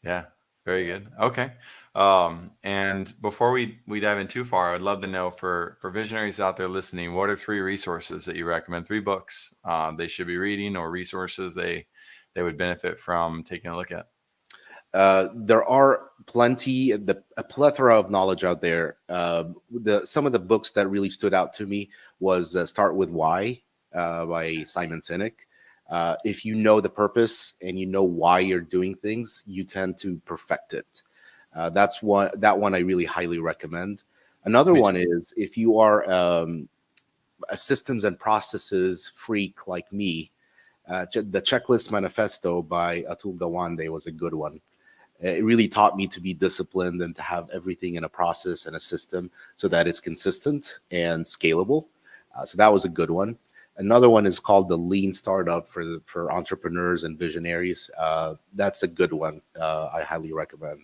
Yeah, very good. Okay. And before we dive in too far, I'd love to know for visionaries out there listening, what are three resources that you recommend? Three books they should be reading, or resources they would benefit from taking a look at. There are a plethora of knowledge out there. Some of the books that really stood out to me was Start with Why by Simon Sinek. If you know the purpose and you know why you're doing things, you tend to perfect it. That one I really highly recommend. Another Me one too. is if you are a systems and processes freak like me, the Checklist Manifesto by Atul Gawande was a good one. It really taught me to be disciplined and to have everything in a process and a system so that it's consistent and scalable. So that was a good one. Another one is called the Lean Startup for entrepreneurs and visionaries. That's a good one. I highly recommend.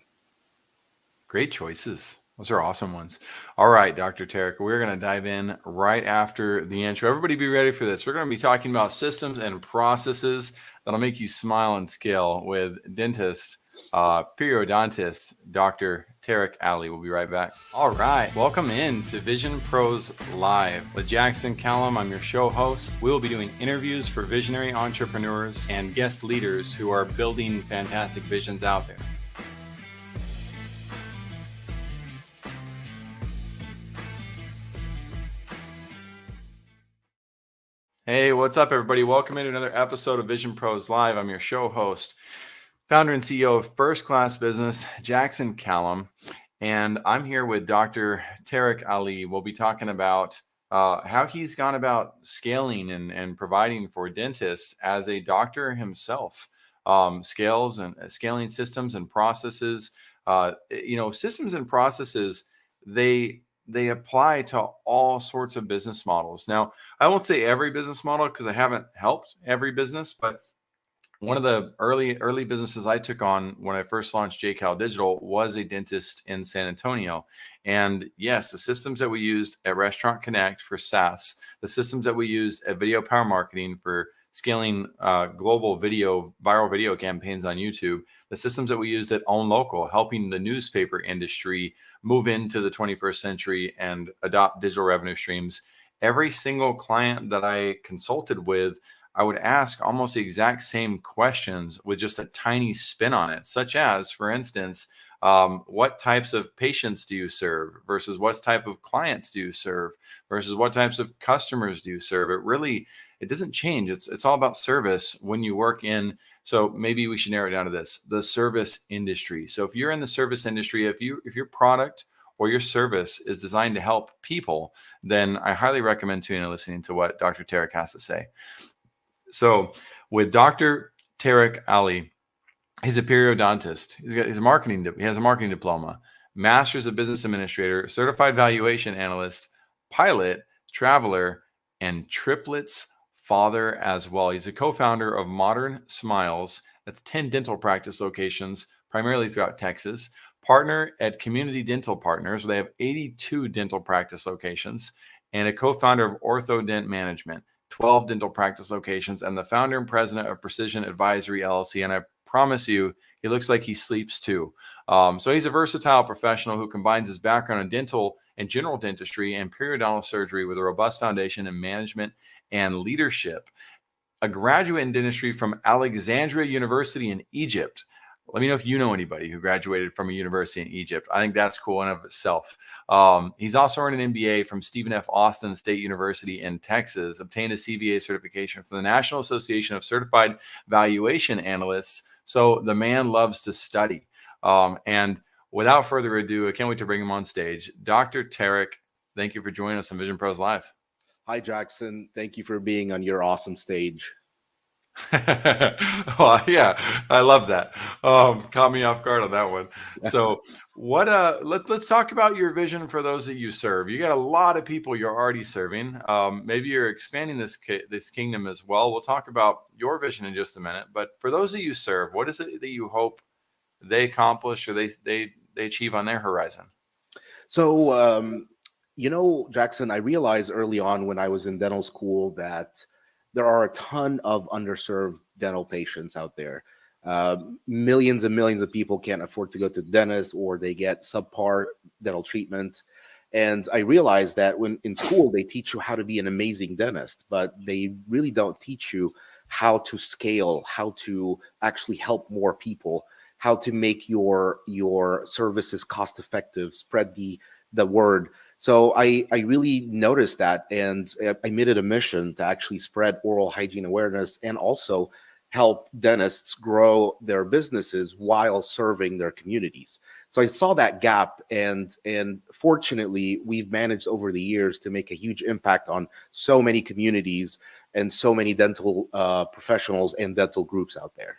Great choices. Those are awesome ones. All right, Dr. Tarek, we're going to dive in right after the intro. Everybody be ready for this. We're going to be talking about systems and processes that'll make you smile and scale with dentist, periodontist, Dr. Tarek Aly. We'll be right back. All right, welcome in to Vision Pros Live with Jackson Calame. I'm your show host. We will be doing interviews for visionary entrepreneurs and guest leaders who are building fantastic visions out there. Hey, what's up, everybody? Welcome into another episode of Vision Pros Live. I'm your show host, founder and CEO of First Class Business, Jackson Calame, and I'm here with Dr. Tarek Aly. We'll be talking about how he's gone about scaling and providing for dentists as a doctor himself. Scales and scaling systems and processes. Systems and processes, they apply to all sorts of business models. Now, I won't say every business model because I haven't helped every business, but one of the early businesses I took on when I first launched JCal Digital was a dentist in San Antonio. And yes, the systems that we used at Restaurant Connect for SaaS, the systems that we used at Video Power Marketing for scaling global viral video campaigns on YouTube, the systems that we used at Own Local, helping the newspaper industry move into the 21st century and adopt digital revenue streams. Every single client that I consulted with, I would ask almost the exact same questions with just a tiny spin on it, such as, for instance, what types of patients do you serve versus what type of clients do you serve versus what types of customers do you serve? It doesn't change. It's all about service when you work in. So maybe we should narrow it down to this: the service industry. So if you're in the service industry, if your product or your service is designed to help people, then I highly recommend tuning and listening to what Dr. Tarek has to say. So with Dr. Tarek Aly, he's a periodontist. He has a marketing diploma, master's of business administrator, certified valuation analyst, pilot, traveler, and triplets father as well. He's a co-founder of Modern Smiles. That's 10 dental practice locations, primarily throughout Texas. Partner at Community Dental Partners, where they have 82 dental practice locations, and a co-founder of OrthoDent Management, 12 dental practice locations, and the founder and president of Precision Advisory LLC. And I promise you, he looks like he sleeps too. So he's a versatile professional who combines his background in dental and general dentistry and periodontal surgery with a robust foundation in management and leadership. A graduate in dentistry from Alexandria University in Egypt. Let me know if you know anybody who graduated from a university in Egypt. I think that's cool in and of itself. He's also earned an MBA from Stephen F. Austin State University in Texas, obtained a CVA certification from the National Association of Certified Valuation Analysts. So the man loves to study. And without further ado, I can't wait to bring him on stage. Dr. Tarek, thank you for joining us on Vision Pros Live. Hi, Jackson. Thank you for being on your awesome stage. Well, yeah, I love that. Caught me off guard on that one. So what let's talk about your vision for those that you serve. You got a lot of people you're already serving. Maybe you're expanding this kingdom as well. We'll talk about your vision in just a minute. But for those that you serve, what is it that you hope they accomplish or they achieve on their horizon? So, Jackson, I realized early on when I was in dental school that there are a ton of underserved dental patients out there. Millions and millions of people can't afford to go to the dentist, or they get subpar dental treatment. And I realized that when in school they teach you how to be an amazing dentist, but they really don't teach you how to scale, how to actually help more people, how to make your services cost effective, spread the word. So I really noticed that, and I made it a mission to actually spread oral hygiene awareness and also help dentists grow their businesses while serving their communities. So I saw that gap, and fortunately, we've managed over the years to make a huge impact on so many communities and so many dental professionals and dental groups out there.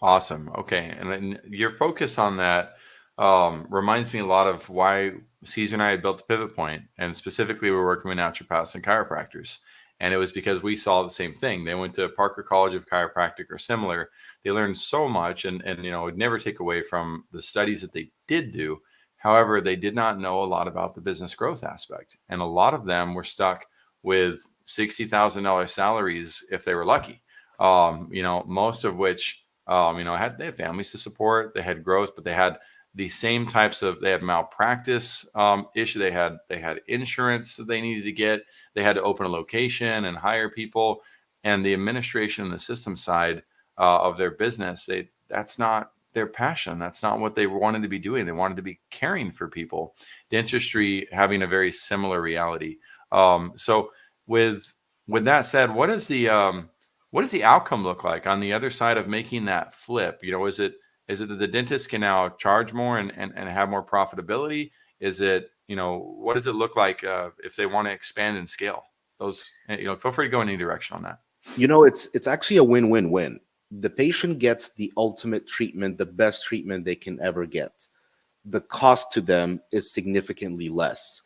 Awesome. Okay. And then your focus on that reminds me a lot of why Caesar and I had built the Pivot Point, and specifically we're working with naturopaths and chiropractors. And it was because we saw the same thing. They went to Parker College of Chiropractic or similar. They learned so much, and it would never take away from the studies that they did do. However, they did not know a lot about the business growth aspect. And a lot of them were stuck with $60,000 salaries if they were lucky. Most of which they had families to support, they had growth, but they had the same types of, they had malpractice issue. They had insurance that they needed to get. They had to open a location and hire people, and the administration and the system side of their business, that's not their passion. That's not what they wanted to be doing. They wanted to be caring for people. Dentistry having a very similar reality. So with that said, what does the outcome look like on the other side of making that flip? Is it that the dentist can now charge more and have more profitability? Is it, what does it look like if they want to expand and scale? Feel free to go in any direction on that. It's actually a win-win-win. The patient gets the ultimate treatment, the best treatment they can ever get. The cost to them is significantly less.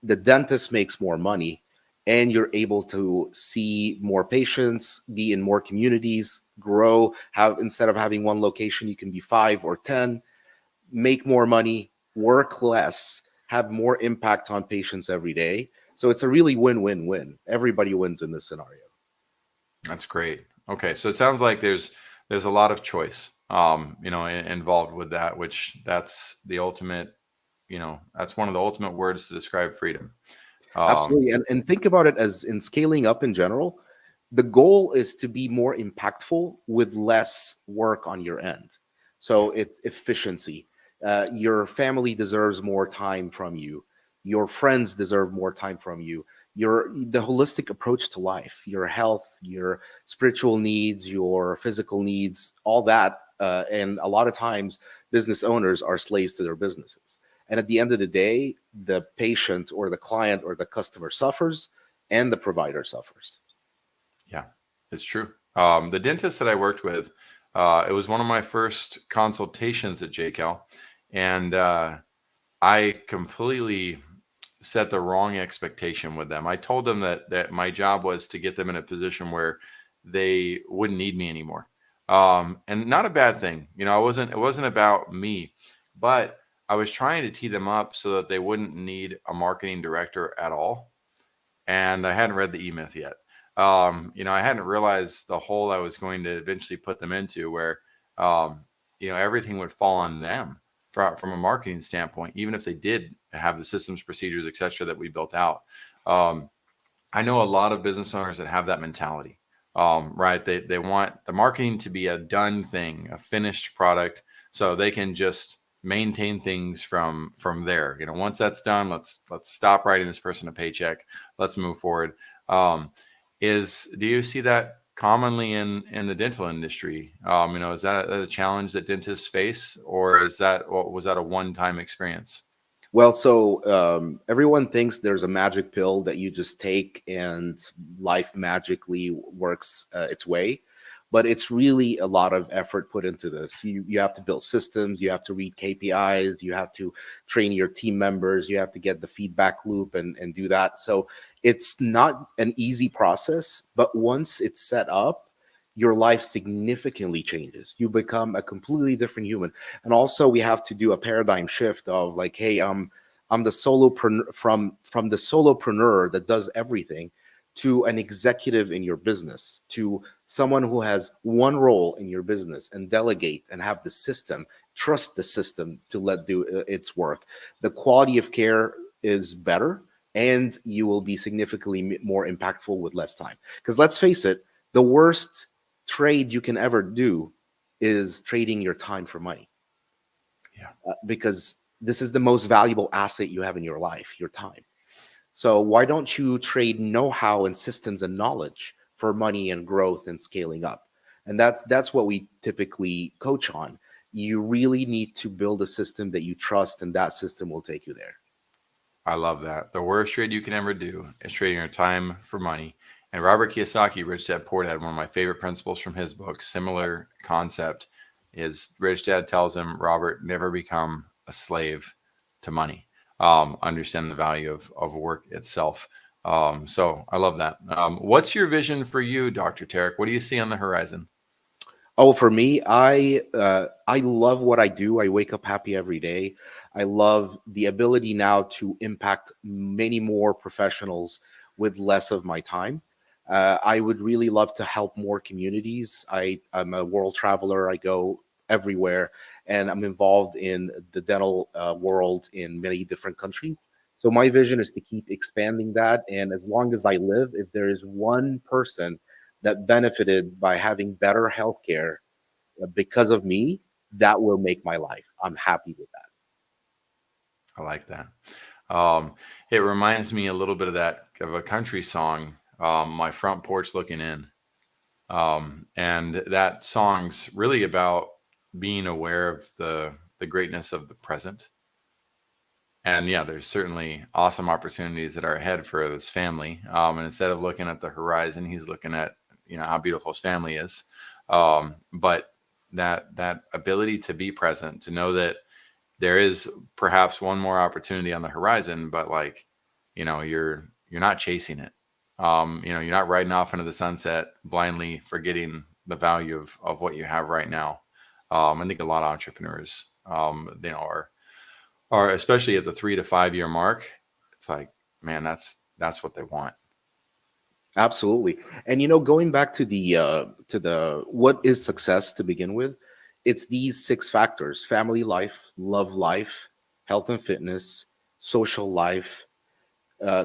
The dentist makes more money, and you're able to see more patients, be in more communities, grow. Instead of having one location, you can be 5 or 10, make more money, work less, have more impact on patients every day. So it's a really win-win-win. Everybody wins in this scenario. That's great. Okay, so it sounds like there's a lot of choice, involved with that, which that's the ultimate, that's one of the ultimate words to describe freedom. Absolutely. And think about it as in scaling up in general, the goal is to be more impactful with less work on your end. So it's efficiency. Your family deserves more time from you. Your friends deserve more time from you. The holistic approach to life, your health, your spiritual needs, your physical needs, all that. And a lot of times business owners are slaves to their businesses. And at the end of the day, the patient or the client or the customer suffers, and the provider suffers. Yeah, it's true. The dentist that I worked with, it was one of my first consultations at JCal, and I completely set the wrong expectation with them. I told them that my job was to get them in a position where they wouldn't need me anymore. And not a bad thing. It wasn't about me, but I was trying to tee them up so that they wouldn't need a marketing director at all. And I hadn't read the E-Myth yet. I hadn't realized the hole I was going to eventually put them into, where, everything would fall on them from a marketing standpoint, even if they did have the systems, procedures, et cetera, that we built out. I know a lot of business owners that have that mentality, right? They want the marketing to be a done thing, a finished product, so they can just maintain things from there. Once that's done, let's stop writing this person a paycheck. Let's move forward. Do you see that commonly in the dental industry? Is that a challenge that dentists face, or was that a one-time experience? Well, so everyone thinks there's a magic pill that you just take and life magically works its way. But it's really a lot of effort put into this. You have to build systems, you have to read KPIs, you have to train your team members, you have to get the feedback loop and do that. So it's not an easy process, but once it's set up, your life significantly changes. You become a completely different human. And also we have to do a paradigm shift of like, hey, I'm the solopreneur from the solopreneur that does everything to an executive in your business, to someone who has one role in your business, and delegate and have the system, trust the system to let do its work, the quality of care is better, and you will be significantly more impactful with less time. Because let's face it, the worst trade you can ever do is trading your time for money. Yeah. Because this is the most valuable asset you have in your life, your time. So why don't you trade know-how and systems and knowledge for money and growth and scaling up? And that's what we typically coach on. You really need to build a system that you trust, and that system will take you there. I love that. The worst trade you can ever do is trading your time for money. And Robert Kiyosaki, Rich Dad Poor Dad, one of my favorite principles from his book, similar concept, is Rich Dad tells him, Robert, never become a slave to money. Understand the value of work itself. So I love that. What's your vision for you, Dr. Tarek? What do you see on the horizon? Oh, for me, I love what I do. I wake up happy every day. I love the ability now to impact many more professionals with less of my time. I would really love to help more communities. I'm a world traveler. I go everywhere, and I'm involved in the dental world in many different countries. So my vision is to keep expanding that. And as long as I live, if there is one person that benefited by having better healthcare because of me, that will make my life. I'm happy with that. I like that. Um, it reminds me a little bit of a country song, My Front Porch Looking In. And that song's really about being aware of the greatness of the present. And yeah, there's certainly awesome opportunities that are ahead for this family. And instead of looking at the horizon, he's looking at how beautiful his family is. But that ability to be present, to know that there is perhaps one more opportunity on the horizon, but you're not chasing it. You're not riding off into the sunset blindly, forgetting the value of what you have right now. I think a lot of entrepreneurs, are especially at the 3 to 5 year mark. It's like, man, that's what they want. Absolutely. And going back to the what is success to begin with, it's these six factors: family life, love life, health and fitness, social life,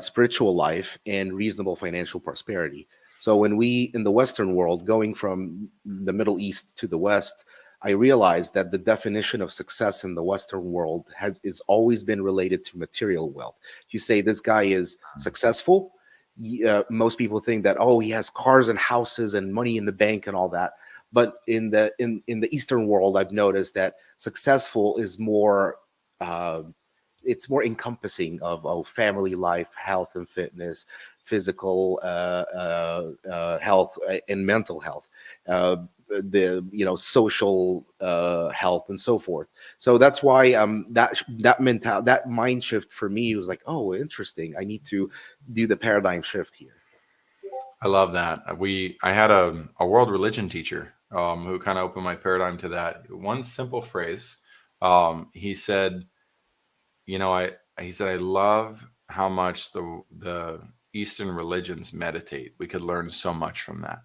spiritual life, and reasonable financial prosperity. So when we in the Western world, going from the Middle East to the West, I realized that the definition of success in the Western world is always been related to material wealth. If you say this guy is successful, most people think that, oh, he has cars and houses and money in the bank and all that. But in the Eastern world, I've noticed that successful is more uh, it's more encompassing of family life, health and fitness, physical health, and mental health, the social health, and so forth. So that's why that mind shift for me was like, oh, interesting. I need to do the paradigm shift here. I love that. I had a world religion teacher who kind of opened my paradigm to that. One simple phrase. He said, he said, I love how much the Eastern religions meditate. We could learn so much from that.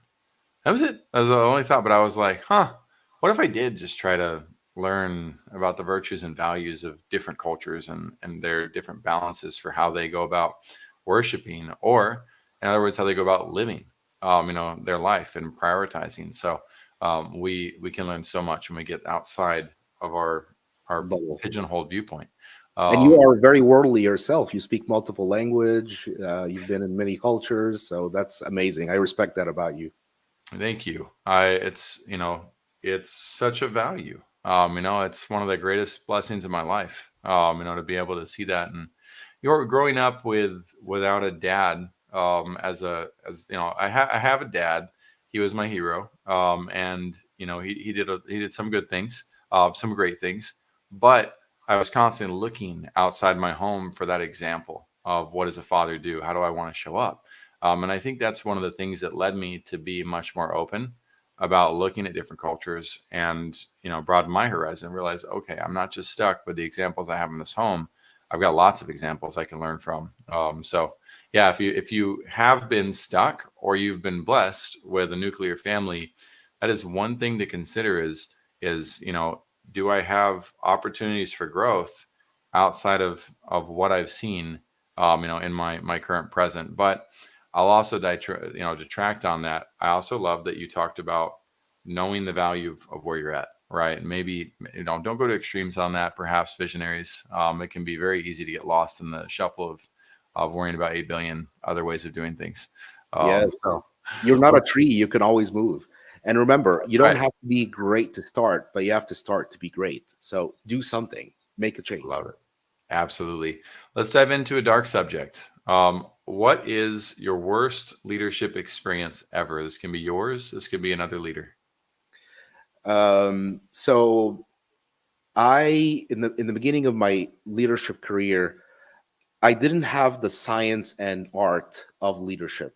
That was it. That was the only thought. But I was like, what if I did just try to learn about the virtues and values of different cultures and their different balances for how they go about worshiping, or in other words, how they go about living, their life and prioritizing. So we can learn so much when we get outside of our Bubble. pigeonholed viewpoint. And you are very worldly yourself. You speak multiple language. You've been in many cultures, so that's amazing. I respect that about you. Thank you. It's such a value. It's one of the greatest blessings in my life. To be able to see that. And you're growing up without a dad. I have a dad. He was my hero. And he did some good things, some great things. But I was constantly looking outside my home for that example of what does a father do? How do I want to show up? And I think that's one of the things that led me to be much more open about looking at different cultures and, broaden my horizon, realize, okay, I'm not just stuck with the examples I have in this home. I've got lots of examples I can learn from. So yeah, if you have been stuck or you've been blessed with a nuclear family, that is one thing to consider is do I have opportunities for growth outside of what I've seen in my current present. But I'll also detract on that. I also love that you talked about knowing the value of where you're at, right? And maybe don't go to extremes on that. Perhaps visionaries, it can be very easy to get lost in the shuffle of worrying about 8 billion other ways of doing things. Yes. So, You're not a tree. You can always move. And remember, you don't right. have to be great to start, but you have to start to be great. So do something, make a change. Love it. Absolutely. Let's dive into a dark subject. What is your worst leadership experience ever? This can be yours. This could be another leader. So in the beginning of my leadership career, I didn't have the science and art of leadership.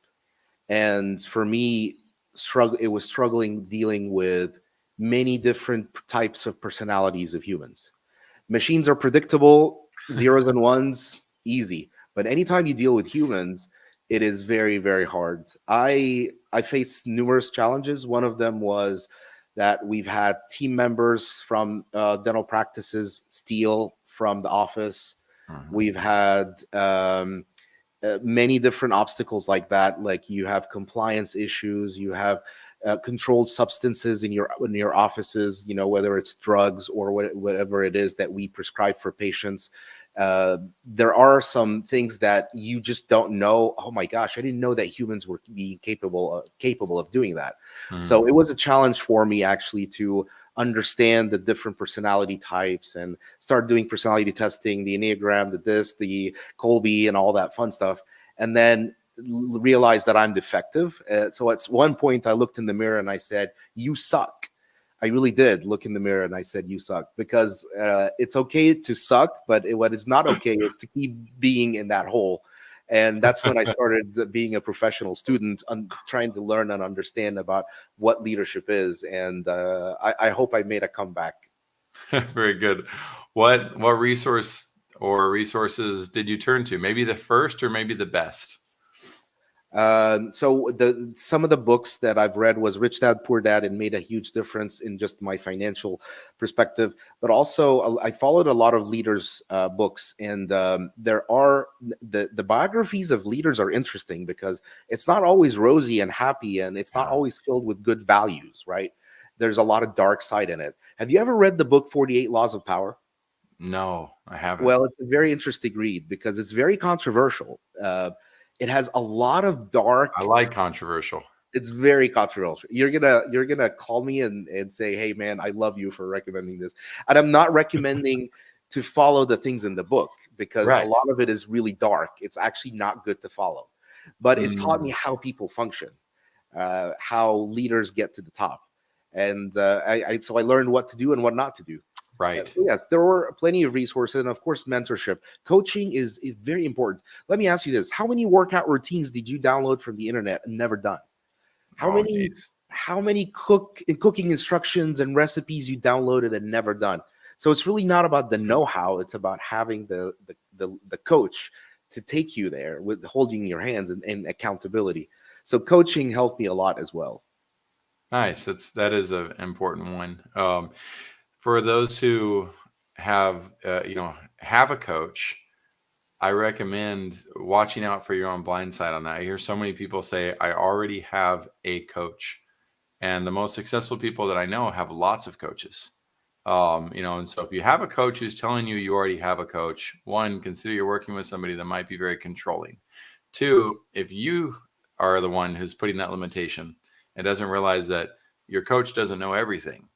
And for me, it was struggling dealing with many different types of personalities of humans. Machines are predictable, zeros and ones, easy. But anytime you deal with humans, it is very, very hard. I faced numerous challenges. One of them was that we've had team members from dental practices steal from the office. Mhm. We've had many different obstacles like that. Like you have compliance issues, you have controlled substances in your offices. Whether it's drugs or whatever it is that we prescribe for patients. There are some things that you just don't know. Oh my gosh, I didn't know that humans were being capable of doing that. So it Mhm. was a challenge for me actually to understand the different personality types and start doing personality testing, the Enneagram, the Colby, and all that fun stuff. And then realize that I'm defective. So at one point, I looked in the mirror and I said, "You suck." I really did look in the mirror and I said, "You suck," because it's okay to suck, but what is not okay is to keep being in that hole. And that's when I started being a professional student, trying to learn and understand about what leadership is. And I hope I made a comeback. Very good. What resource or resources did you turn to? Maybe the first or maybe the best? So some of the books that I've read was Rich Dad Poor Dad, and made a huge difference in just my financial perspective. But also, I followed a lot of leaders' books, and there are the biographies of leaders are interesting because it's not always rosy and happy, and it's not Yeah. always filled with good values, right? There's a lot of dark side in it. Have you ever read the book 48 Laws of Power? No, I haven't. Well, it's a very interesting read because it's very controversial. It has a lot of I dark. like controversial. It's very controversial. You're gonna call me and say, "Hey, man, I love you for recommending this," and I'm not recommending to follow the things in the book because a Right. lot of it is really dark. It's actually not good to follow, but it taught me Mm, how people function, how leaders get to the top, and so I learned what to do and what not to do. right. So yes, there were plenty of resources, and of course, mentorship. Coaching is very important. Let me ask you this: how many workout routines did you download from the internet and never done? How Oh, many geez. cooking instructions and recipes you downloaded and never done? So it's really not about the know-how; it's about having the coach to take you there with holding your hands and accountability. So coaching helped me a lot as well. Nice. That is an important one. For those who have a coach, I recommend watching out for your own blind side on that. I hear so many people say, "I already have a coach," and the most successful people that I know have lots of coaches. And so if you have a coach who's telling you you already have a coach, one, consider you're working with somebody that might be very controlling. Two, if you are the one who's putting that limitation and doesn't realize that your coach doesn't know everything,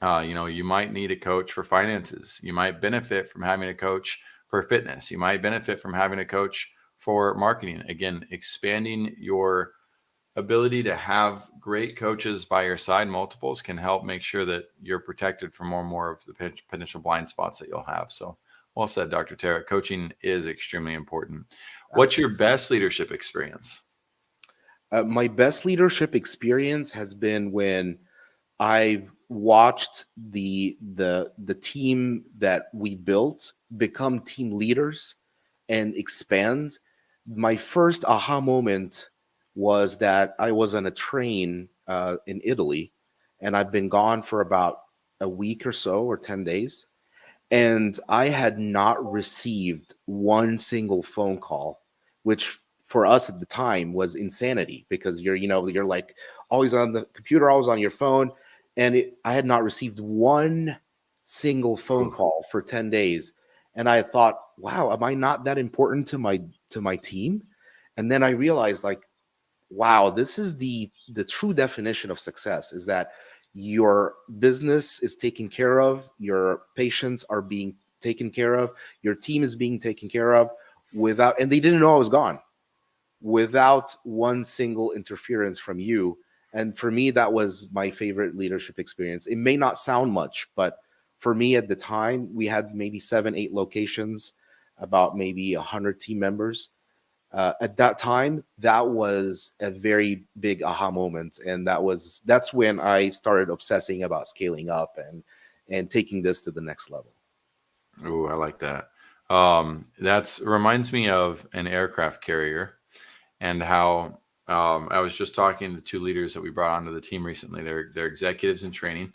you might need a coach for finances. You might benefit from having a coach for fitness. You might benefit from having a coach for marketing. Again, expanding your ability to have great coaches by your side, multiples, can help make sure that you're protected from more and more of the potential blind spots that you'll have. So, well said, Dr. Tarek. Coaching is extremely important. What's your best leadership experience? My best leadership experience has been when I've watched the team that we built become team leaders and expand. My first aha moment was that I was on a train in Italy, and I've been gone for about a week or so, or 10 days. And I had not received one single phone call, which for us at the time was insanity, because you're like always on the computer, always on your phone. And I had not received one single phone Ooh. call for 10 days. And I thought, wow, am I not that important to my team? And then I realized, like, wow, this is the true definition of success, is that your business is taken care of, your patients are being taken care of, your team is being taken care of, without, and they didn't know I was gone, without one single interference from you. And for me, that was my favorite leadership experience. It may not sound much, but for me at the time, we had maybe 7, 8 locations, about maybe 100 team members. At that time, that was a very big aha moment, and that's when I started obsessing about scaling up and taking this to the next level. Ooh, I like that. That's reminds me of an aircraft carrier, and how I was just talking to two leaders that we brought onto the team recently. They're executives in training,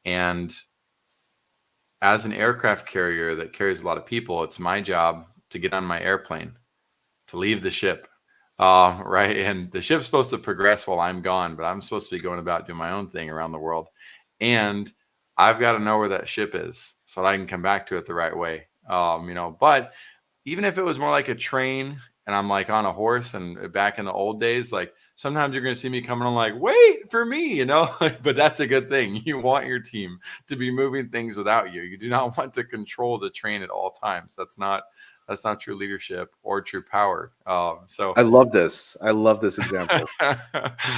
and as an aircraft carrier that carries a lot of people, it's my job to get on my airplane, to leave the ship. Right. And the ship's supposed to progress while I'm gone, but I'm supposed to be going about doing my own thing around the world. And I've got to know where that ship is so that I can come back to it the right way. But even if it was more like a train and I'm like on a horse, and back in the old days, like sometimes you're going to see me coming on like, wait for me, but that's a good thing. You want your team to be moving things without you. You do not want to control the train at all times. That's not true leadership or true power. So I love this. I love this example.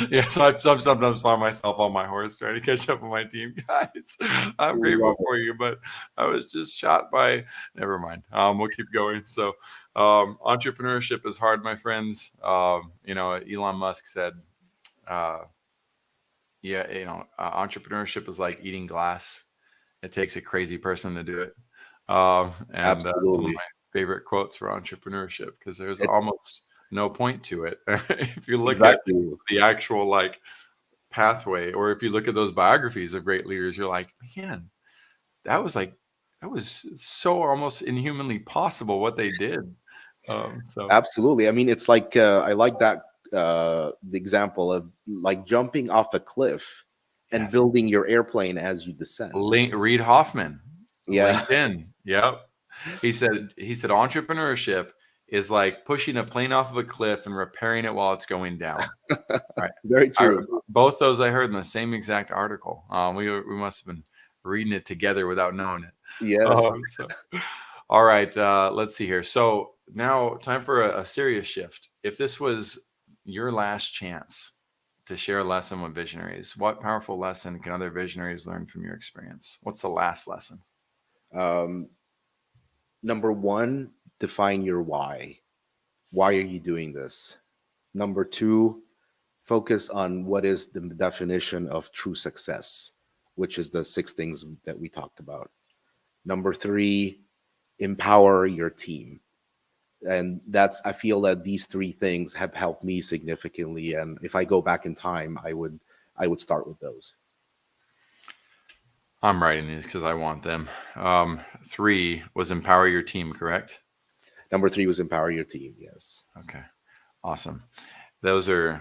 yeah, so I sometimes find myself on my horse trying to catch up with my team. Guys, I'm grateful Love it. for you, but I was just shot by. Never mind. We'll keep going. So, entrepreneurship is hard, my friends. Elon Musk said, uh, "Yeah, entrepreneurship is like eating glass. It takes a crazy person to do it." And it's one of Absolutely. my favorite quotes for entrepreneurship, because there's It's almost no point to it. If you look at exactly. the actual like pathway, or if you look at those biographies of great leaders, you're like, man, that was like that was so almost inhumanly possible what they did. So Absolutely. I mean, it's like, I like that, the example of like jumping off a cliff and yes, building your airplane as you descend. Reid Hoffman, Yeah, LinkedIn. Yep. He said entrepreneurship is like pushing a plane off of a cliff and repairing it while it's going down. Right. very I, true. both those I heard in the same exact article. We must have been reading it together without knowing it. Yes. So, all right. Let's see here. So now, time for a serious shift. If this was your last chance to share a lesson with visionaries, what powerful lesson can other visionaries learn from your experience? What's the last lesson? Um, Number one, define your why. Why are you doing this? Number two, focus on what is the definition of true success, which is the 6 things that we talked about. Number three, empower your team. And I feel that these 3 things have helped me significantly. And if I go back in time, I would start with those. I'm writing these because I want them. 3 was empower your team, correct? Number three was empower your team. Yes. Okay, awesome. Those are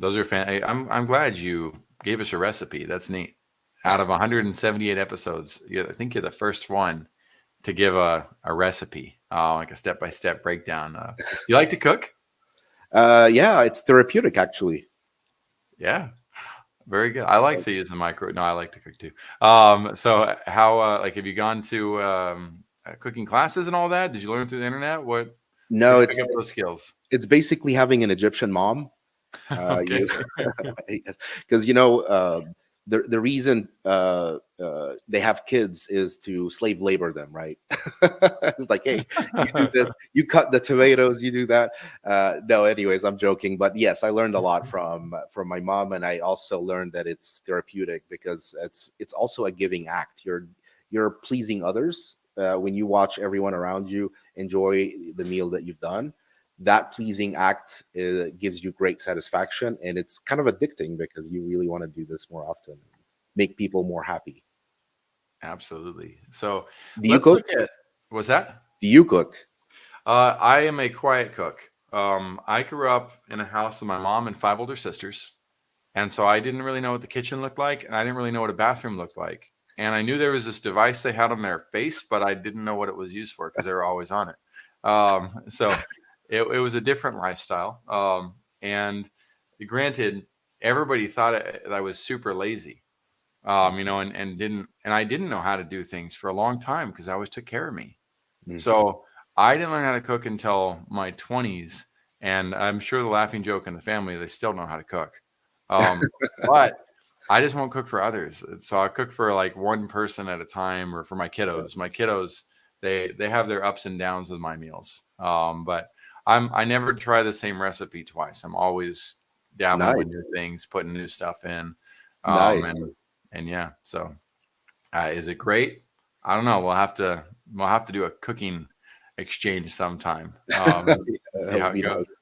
I'm glad you gave us a recipe. That's neat. Out of 178 episodes, I think you're the first one to give a recipe, like a step-by-step breakdown. You like to cook? Yeah, it's therapeutic, actually. Yeah, very good. I like to use the micro. No, I like to cook too. So how like have you gone to cooking classes and all that? Did you learn through the internet? Where'd No, you it's pick up those skills? it's basically having an Egyptian mom. Okay. You because the reason they have kids is to slave labor them, right? It's like, hey, you do this, you cut the tomatoes, you do that. No, anyways, I'm joking, but yes, I learned a lot from my mom, and I also learned that it's therapeutic because it's also a giving act. You're pleasing others when you watch everyone around you enjoy the meal that you've done. that pleasing act gives you great satisfaction, and it's kind of addicting because you really want to do this more often, make people more happy. Absolutely. So Do you let's cook? look at, what's that? Do you cook? I am a quiet cook. I grew up in a house with my mom and 5 older sisters. And so I didn't really know what the kitchen looked like, and I didn't really know what a bathroom looked like. And I knew there was this device they had on their face, but I didn't know what it was used for because they were always on it. So it was a different lifestyle. And granted, everybody thought I was super lazy, and I didn't know how to do things for a long time because I always took care of me. Mm. So I didn't learn how to cook until my 20s, and I'm sure the laughing joke in the family, they still know how to cook. But I just won't cook for others. So I cook for like one person at a time, or for my kiddos. My kiddos, they have their ups and downs with my meals. But I never try the same recipe twice. I'm always dabbling with new Nice, things, putting new stuff in. nice. And yeah, so is it great? I don't know. We'll have to do a cooking exchange sometime. And That see how would it be goes. nice.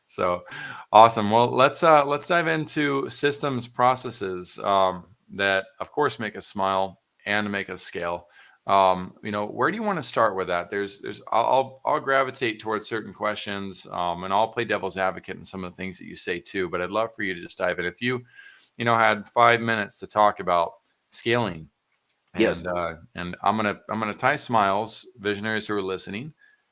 So awesome. Well, let's dive into systems processes that, of course, make us smile and make us scale. Where do you want to start with that? I'll gravitate towards certain questions, and I'll play devil's advocate in some of the things that you say too. But I'd love for you to just dive in. If you had 5 minutes to talk about scaling, and Yes. I'm gonna tie smiles, visionaries who are listening,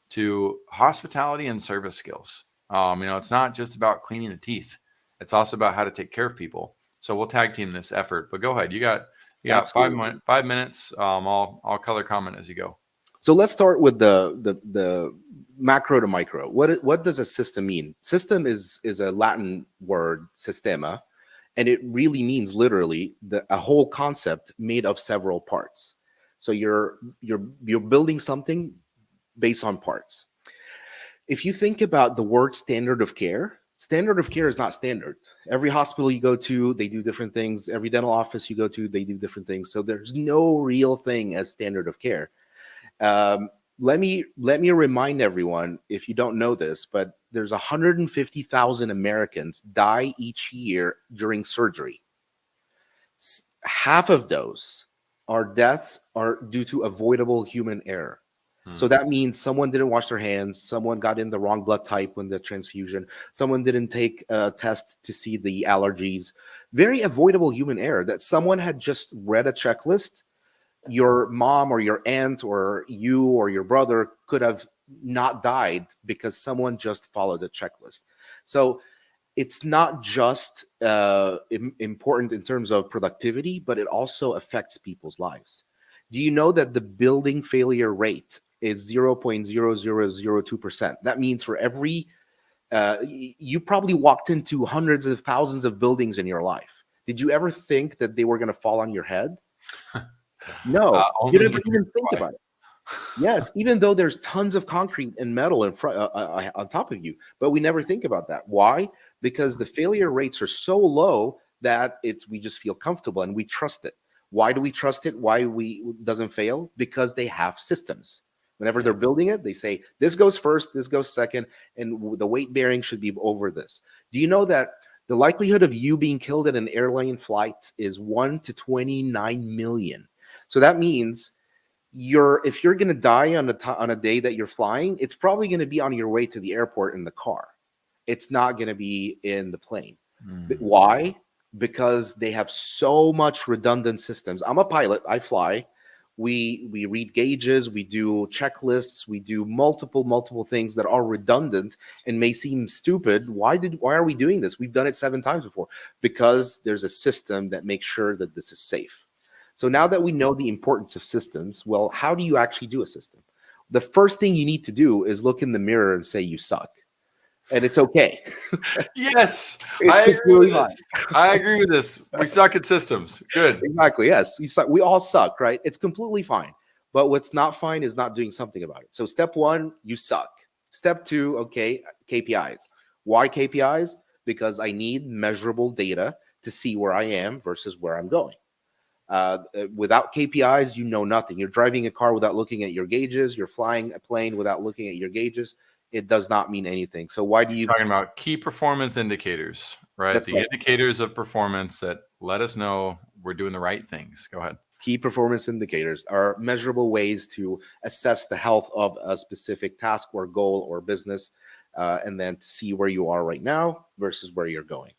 to hospitality and service skills. It's not just about cleaning the teeth; it's also about how to take care of people. So we'll tag team this effort. But go ahead, you got Absolutely. 5 minutes. I'll color comment as you go. So let's start with the macro to micro. What does a system mean? System is a Latin word, systema, and it really means literally a whole concept made of several parts. So you're building something based on parts. If you think about the word standard of care is not standard. Every hospital you go to, they do different things. Every dental office you go to, they do different things. So there's no real thing as standard of care. Um, let me remind everyone, if you don't know this, but there's 150,000 Americans die each year during surgery. Half of those deaths are due to avoidable human error. So Hmm. that means someone didn't wash their hands, someone got in the wrong blood type when the transfusion, someone didn't take a test to see the allergies. Very avoidable human error that someone had just read a checklist. Your mom or your aunt or you or your brother could have not died because someone just followed the checklist. So it's not just important in terms of productivity, but it also affects people's lives. Do you know that the building failure rate is 0.0002%? That means for every, you probably walked into hundreds of thousands of buildings in your life. Did you ever think that they were going to fall on your head? No, you Only never here. even think about it. Yes, even though there's tons of concrete and metal in front on top of you, but we never think about that. Why? Because the failure rates are so low that we just feel comfortable and we trust it. Why do we trust it? Why we doesn't fail? Because they have systems. Whenever Yeah. they're building it, they say this goes first, this goes second, and the weight bearing should be over this. Do you know that the likelihood of you being killed in an airline flight is 1 to 29 million? So that means if you're going to die on a day that you're flying, it's probably going to be on your way to the airport in the car. It's not going to be in the plane. But Mm. why? Because they have so much redundant systems. I'm a pilot. I fly. We read gauges. We do checklists. We do multiple things that are redundant and may seem stupid. Why are we doing this? We've done it 7 times before. Because there's a system that makes sure that this is safe. So now that we know the importance of systems, well, how do you actually do a system? The first thing you need to do is look in the mirror and say you suck. And it's okay. Yes, It's I agree with completely this. fine. I agree with this. We suck at systems. Good. Exactly. Yes. You suck. We all suck, right? It's completely fine. But what's not fine is not doing something about it. So step 1, you suck. Step 2, okay, KPIs. Why KPIs? Because I need measurable data to see where I am versus where I'm going. Without KPIs, you know nothing. You're driving a car without looking at your gauges. You're flying a plane without looking at your gauges. it does not mean anything. So why do you? Talking about key performance indicators, right? That's The right. indicators of performance that let us know we're doing the right things. Go ahead. Key performance indicators are measurable ways to assess the health of a specific task or goal or business, and then to see where you are right now versus where you're going.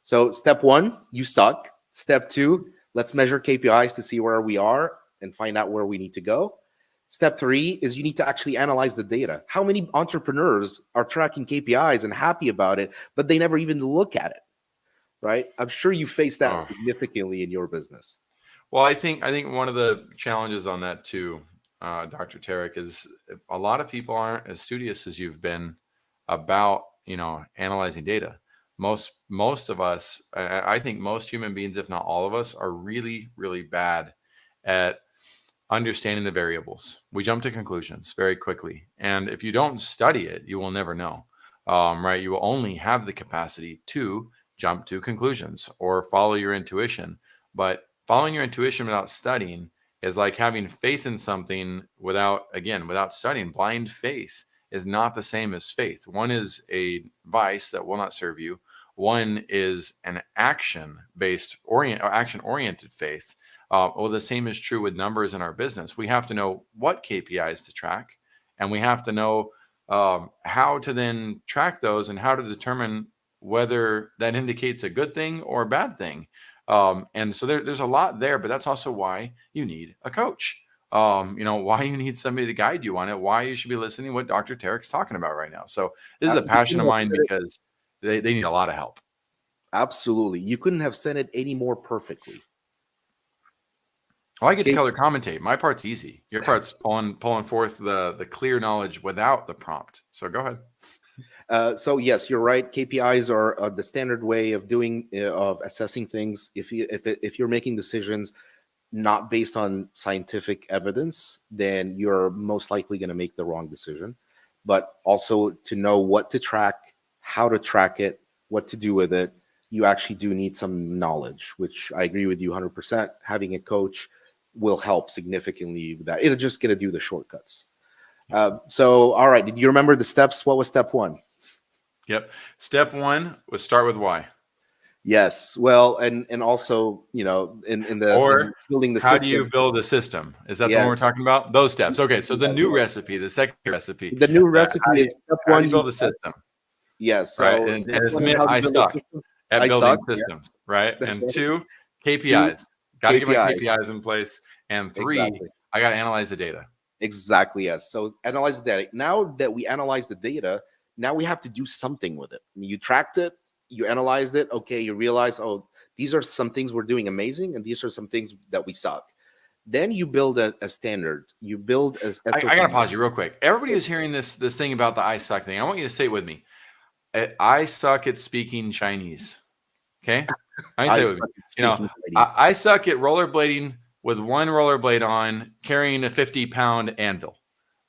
So, step one, you suck. Step two, let's measure KPIs to see where we are and find out where we need to go. Step three is you need to actually analyze the data. How many entrepreneurs are tracking KPIs and happy about it, but they never even look at it, right? I'm sure you face that Oh, significantly in your business. well, I think one of the challenges on that too, Dr. Tarek, is a lot of people aren't as studious as you've been about analyzing data. Most of us, I think most human beings, if not all of us, are really really bad at understanding the variables. We jump to conclusions very quickly, and if you don't study it, you will never know. Right? You will only have the capacity to jump to conclusions or follow your intuition, but following your intuition without studying is like having faith in something without studying. Blind faith is not the same as faith. One is a vice that will not serve you. One is an action oriented faith. Well, the same is true with numbers in our business. We have to know what KPIs to track, and we have to know how to then track those and how to determine whether that indicates a good thing or a bad thing. And so there's a lot there, but that's also why you need a coach. Why you need somebody to guide you on it, why you should be listening to what Dr. Tarek's talking about right now. So this is a You passion couldn't of have mine said it- because they need a lot of help. Absolutely. You couldn't have said it any more perfectly. Well, I get to Okay. color commentate. My part's easy. Your part's pulling forth the clear knowledge without the prompt. So go ahead. So yes, you're right. KPIs are the standard way of doing of assessing things. If you're making decisions not based on scientific evidence, then you're most likely going to make the wrong decision. But also to know what to track, how to track it, what to do with it, you actually do need some knowledge, which I agree with you 100%. Having a coach will help significantly with that. It'll just going to do the shortcuts. So, all right. Did you remember the steps? What was step one? Yep. Step one was start with why. Yes. Well, and also, in Or building the how do you system. build a system? Is that the one Yes. we're talking about? Those steps. Okay. So the new recipe, the second recipe, The new how recipe do you, is step how do one. you build a system? Yes. Right. So And step it's one is admit how to I build a suck system. at I building suck. Yeah, systems. Right. that's And right. two, Two, KPIs. Got to get my KPIs. KPIs in place. And three, Exactly. I got to analyze the data. Exactly. Yes. So analyze the data. Now that we analyze the data, now we have to do something with it. I mean, you tracked it, you analyzed it. Okay. You realize, oh, these are some things we're doing amazing, and these are some things that we suck. Then you build a standard. You build a I got to pause you real quick. Everybody is hearing this thing about the I suck thing. I want you to say it with me. I suck at speaking Chinese. Okay. I can I say it with me. speaking Chinese. I suck at rollerblading with one rollerblade on, carrying a 50-pound anvil.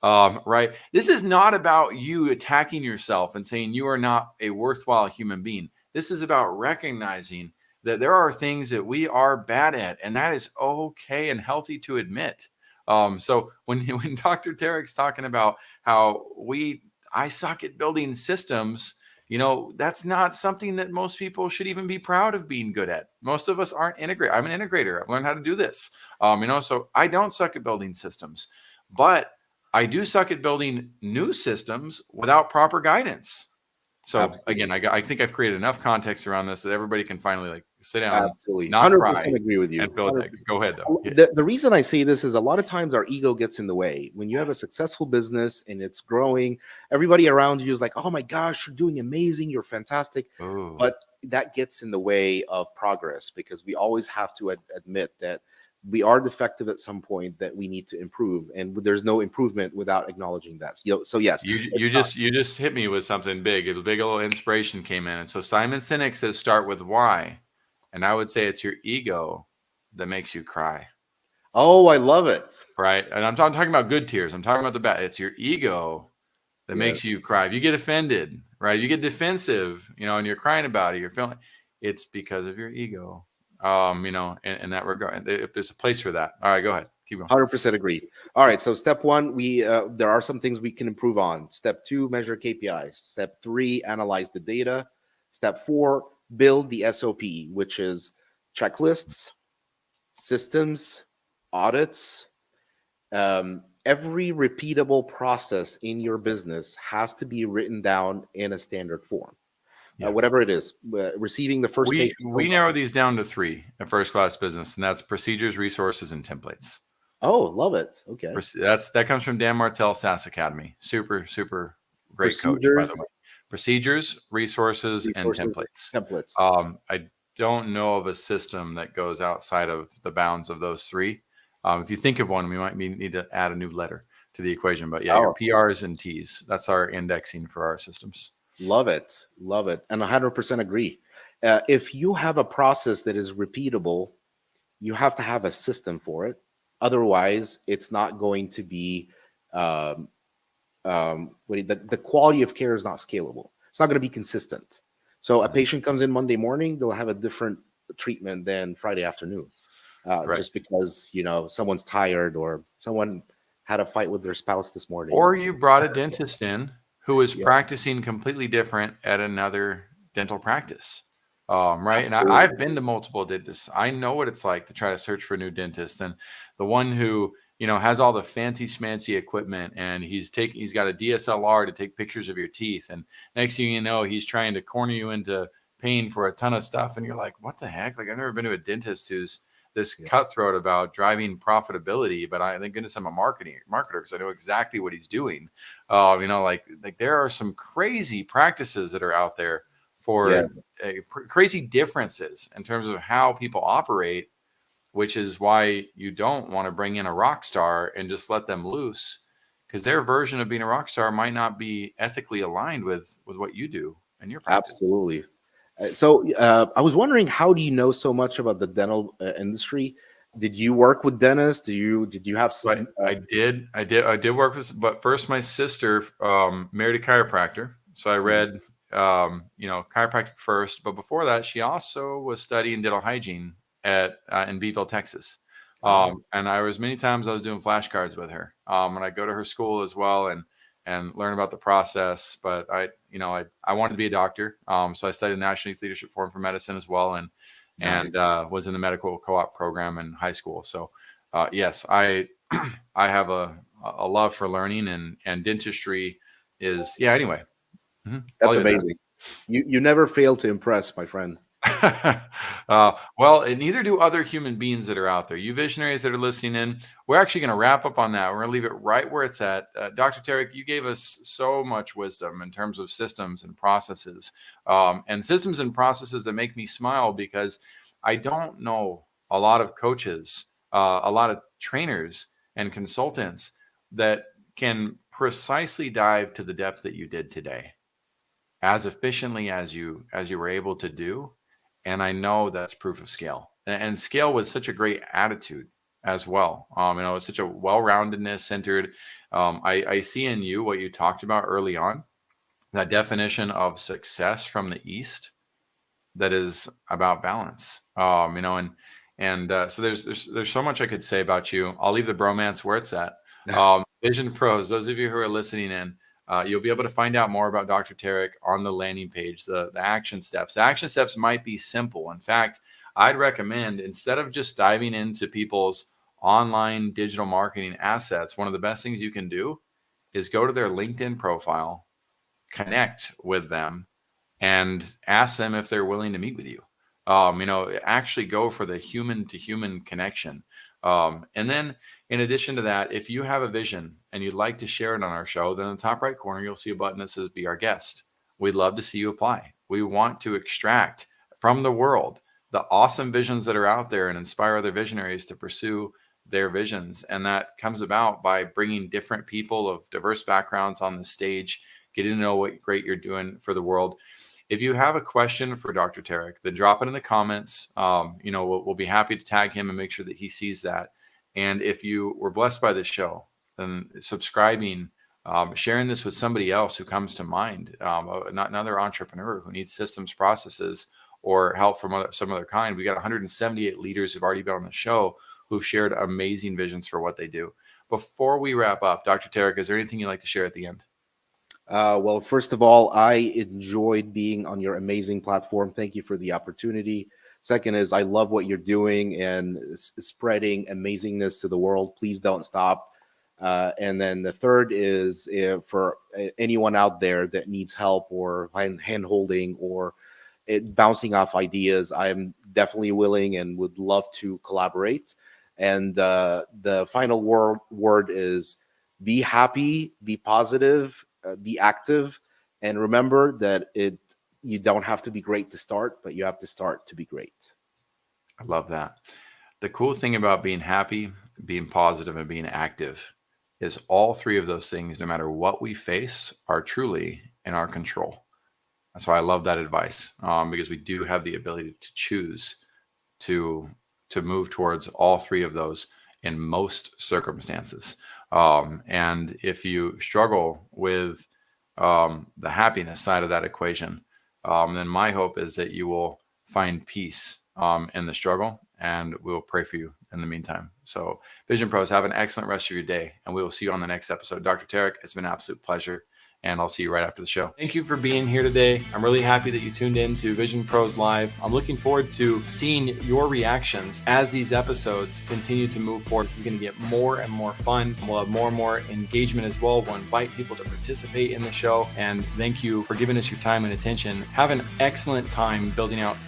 Right. This is not about you attacking yourself and saying you are not a worthwhile human being. This is about recognizing that there are things that we are bad at, and that is okay and healthy to admit. So when Dr. Tarek's talking about how I suck at building systems, that's not something that most people should even be proud of being good at. Most of us aren't integrated. I'm an integrator. I've learned how to do this. So I don't suck at building systems, but I do suck at building new systems without proper guidance. So Absolutely. again, I think I've created enough context around this that everybody can finally sit down, Absolutely. not 100% cry, agree with you. and build it. Go ahead though. Yeah. The reason I say this is a lot of times our ego gets in the way. When you have a successful business and it's growing, everybody around you is like, oh my gosh, you're doing amazing. You're fantastic. Ooh. But that gets in the way of progress because we always have to admit that we are defective at some point, that we need to improve, and there's no improvement without acknowledging that. So yes, You just hit me with something big. A big little inspiration came in. And so Simon Sinek says start with why. And I would say it's your ego that makes you cry. oh, I love it. Right. And I'm talking about good tears. I'm talking about the bad. It's your ego that Yes. makes you cry. If you get offended, right? If you get defensive, and you're crying about it, you're feeling it's because of your ego. In that regard. If there's a place for that. All right, go ahead. Keep going. 100% agreed. All right. So step one, there are some things we can improve on. Step two, measure KPIs. Step three, analyze the data. Step four, build the SOP, which is checklists, systems, audits. Every repeatable process in your business has to be written down in a standard form. Yeah. Whatever it is, receiving the first We patient. narrow these down to 3 at First Class Business, and that's procedures, resources, and templates. Oh, love it. Okay. That comes from Dan Martell, SaaS Academy. Super, super great coach, by the way. Procedures, resources, and templates. I don't know of a system that goes outside of the bounds of those 3. If you think of one, we might need to add a new letter to the equation. But yeah, your PRs and Ts, that's our indexing for our systems. Love it. Love it. And 100% agree. If you have a process that is repeatable, you have to have a system for it. Otherwise, it's not going to be, the quality of care is not scalable. It's not going to be consistent. So a patient comes in Monday morning, they'll have a different treatment than Friday afternoon. Just because, someone's tired or someone had a fight with their spouse this morning. Or you brought a dentist in who is practicing completely different at another dental practice. Right. And I've been to multiple dentists. I know what it's like to try to search for a new dentist. And the one who, has all the fancy schmancy equipment, and he's got a DSLR to take pictures of your teeth. And next thing you know, he's trying to corner you into paying for a ton of stuff. And you're like, what the heck? Like, I've never been to a dentist who's this cutthroat about driving profitability, but thank goodness I'm a marketer because I know exactly what he's doing. Like there are some crazy practices that are out there for crazy differences in terms of how people operate, which is why you don't want to bring in a rock star and just let them loose, because their version of being a rock star might not be ethically aligned with what you do in your practice. Absolutely. So I was wondering, how do you know so much about the dental industry? Did you work with dentists? Did you have some? I did work with, but first my sister married a chiropractor, so I read chiropractic first. But before that, she also was studying dental hygiene in Beeville, Texas. And I was many times I was doing flashcards with her, and I go to her school as well and learn about the process. But I wanted to be a doctor. So I studied the National Youth Leadership Forum for Medicine as well. And was in the medical co-op program in high school. So yes, I have a love for learning, and dentistry is, anyway. Mm-hmm. That's amazing. You never fail to impress, my friend. Well, and neither do other human beings that are out there. You visionaries that are listening in, we're actually going to wrap up on that. We're going to leave it right where it's at. Dr. Tarek, you gave us so much wisdom in terms of systems and processes, and systems and processes that make me smile, because I don't know a lot of coaches, a lot of trainers and consultants that can precisely dive to the depth that you did today, as efficiently as you were able to do. And I know that's proof of scale, and scale with such a great attitude as well. It's such a well-roundedness centered. I see in you what you talked about early on, that definition of success from the East that is about balance. So there's so much I could say about you. I'll leave the bromance where it's at. Vision Pros, those of you who are listening in, you'll be able to find out more about Dr. Tarek on the landing page, the action steps. The action steps might be simple. In fact, I'd recommend, instead of just diving into people's online digital marketing assets, one of the best things you can do is go to their LinkedIn profile, connect with them, and ask them if they're willing to meet with you. Actually go for the human to human connection. And then in addition to that, if you have a vision and you'd like to share it on our show, then in the top right corner, you'll see a button that says be our guest. We'd love to see you apply. We want to extract from the world the awesome visions that are out there and inspire other visionaries to pursue their visions. And that comes about by bringing different people of diverse backgrounds on the stage, getting to know what great you're doing for the world. If you have a question for Dr. Tarek, then drop it in the comments. We'll be happy to tag him and make sure that he sees that. And if you were blessed by this show, then subscribing, sharing this with somebody else who comes to mind, another entrepreneur who needs systems, processes, or help from some other kind. We got 178 leaders who've already been on the show who shared amazing visions for what they do. Before we wrap up, Dr. Tarek, is there anything you'd like to share at the end? Well, first of all, I enjoyed being on your amazing platform. Thank you for the opportunity. Second is I love what you're doing and spreading amazingness to the world. Please don't stop. And then the third is for anyone out there that needs help or hand holding or bouncing off ideas, I'm definitely willing and would love to collaborate. And the final word is be happy, be positive, be active, and remember that you don't have to be great to start, but you have to start to be great. I love that. The cool thing about being happy, being positive, and being active is all three of those things, no matter what we face, are truly in our control. So I love that advice because we do have the ability to choose to move towards all three of those in most circumstances. And if you struggle with the happiness side of that equation, then my hope is that you will find peace in the struggle, and we will pray for you in the meantime. So Vision Pros, have an excellent rest of your day, and we will see you on the next episode. Dr. Tarek, it's been an absolute pleasure, and I'll see you right after the show. Thank you for being here today. I'm really happy that you tuned in to Vision Pros Live. I'm looking forward to seeing your reactions as these episodes continue to move forward. This is going to get more and more fun. We'll have more and more engagement as well. We'll invite people to participate in the show. And thank you for giving us your time and attention. Have an excellent time building out